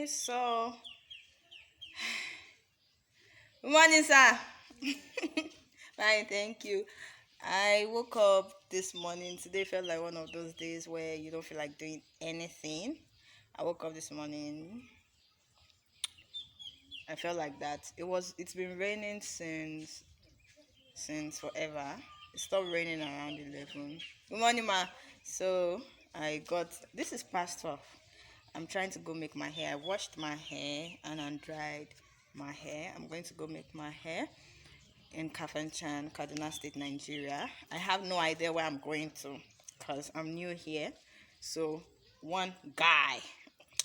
So, good morning, sir. Fine, thank you. I woke up this morning. Today felt like one of those days where you don't feel like doing anything. I woke up this morning. I felt like that. It's been raining since forever. It stopped raining around 11. Good morning, ma. So I got this is past 12. I'm trying to go make my hair. I washed my hair and undried my hair. I'm going to go make my hair in Kafanchan, Kaduna State, Nigeria. I have no idea where I'm going to because I'm new here. So one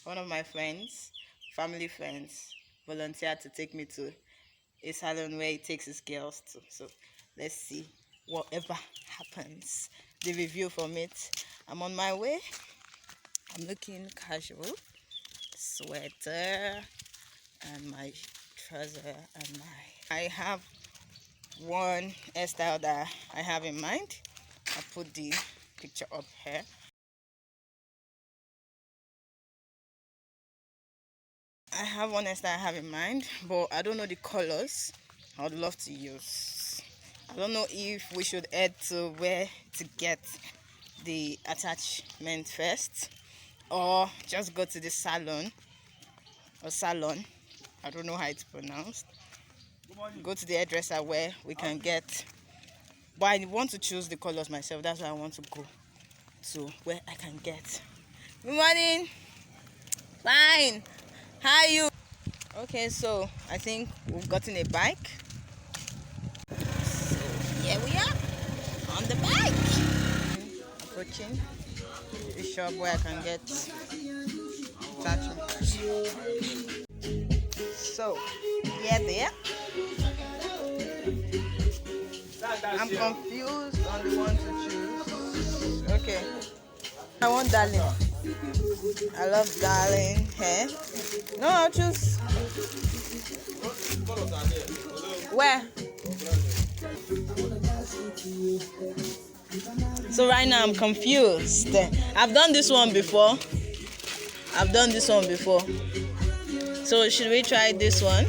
of my friends, family friends, volunteered to take me to a salon where he takes his girls to. So let's see whatever happens. The review from it. I'm on my way. I'm looking casual. Sweater and my trouser and I have one hairstyle that I have in mind. I'll put the picture up here. I have one hairstyle I have in mind, but I don't know the colors I would love to use. I don't know if we should head to where to get the attachment first or just go to the salon. I don't know how it's pronounced. Go to the hairdresser where we can get, but I want to choose the colors myself. That's why I want to go to where I can get. Good morning. Fine. How are you? Okay, so I think we've gotten a bike. So here we are on the bike. Approaching the shop where I can get attachments. So yeah, there. I'm confused on the one to choose. Okay. I want darling. I love darling hair. No, I'll choose. Where? So right now I'm confused. I've done this one before. So should we try this one?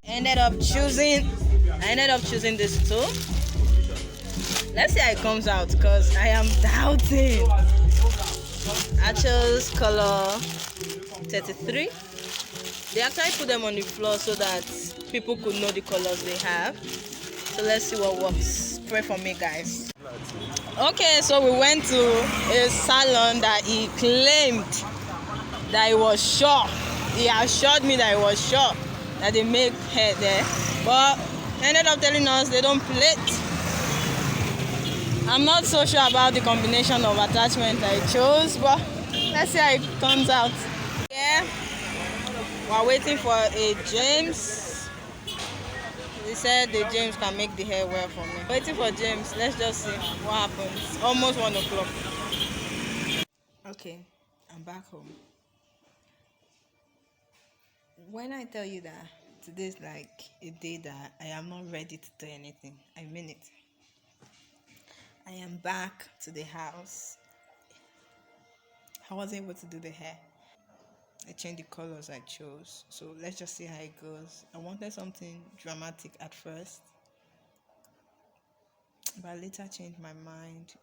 I ended up choosing this too. Let's see how it comes out because I am doubting. I chose color 33. They actually put them on the floor so that people could know the colors they have. So let's see what works. Pray for me, guys. Okay, so we went to a salon that he claimed that he was sure. He assured me that he was sure that they make hair there. But ended up telling us they don't plait. I'm not so sure about the combination of attachment I chose, but let's see how it turns out. Yeah, we're waiting for a James. He said the James can make the hair well for me. Waiting for James. Let's just see what happens. Almost 1 o'clock. Okay, I'm back home. When I tell you that today's like a day that I am not ready to do anything, I mean it. I am back to the house. I wasn't able to do the hair. I changed the colors I chose. So let's just see how it goes. I wanted something dramatic at first, but I later changed my mind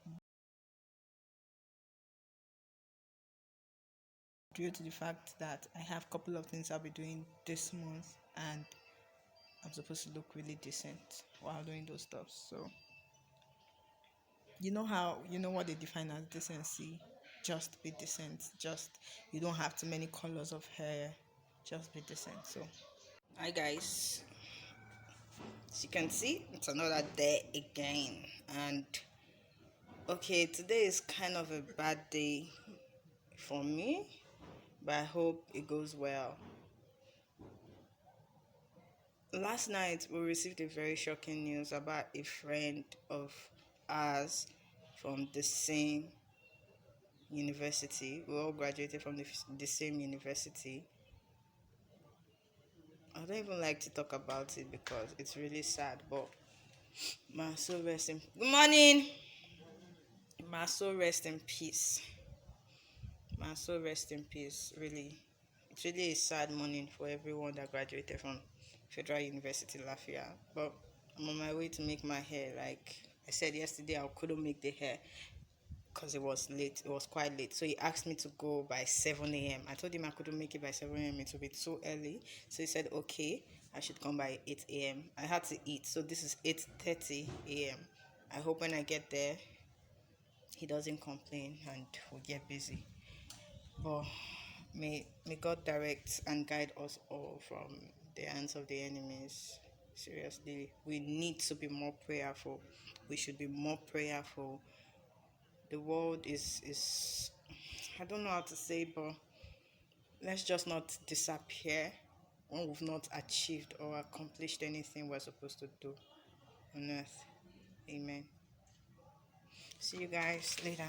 due to the fact that I have a couple of things I'll be doing this month and I'm supposed to look really decent while doing those stuff. So you know what they define as decency. Just be decent. You don't have too many colors of hair. Just be decent. So hi guys, as you can see, it's another day again. And okay, today is kind of a bad day for me, but I hope it goes well. Last night we received a very shocking news about a friend of ours from the same university. We all graduated from the same university. I don't even like to talk about it because it's really sad, but my soul rest in good morning. My soul rest in peace. My soul rest in peace. Really, it's really a sad morning for everyone that graduated from Federal University Lafayette. But I'm on my way to make my hair. Like I said yesterday, I couldn't make the hair because it was late. It was quite late. So he asked me to go by 7 a.m. I told him I couldn't make it by 7 a.m. It would be too early. So he said, okay, I should come by 8 a.m. I had to eat. So this is 8:30 a.m. I hope when I get there, he doesn't complain and we'll get busy. But may God direct and guide us all from the hands of the enemies. Seriously, we need to be more prayerful. We should be more prayerful. The world is I don't know how to say, but let's just not disappear when we've not achieved or accomplished anything we're supposed to do on earth. Amen. See you guys later.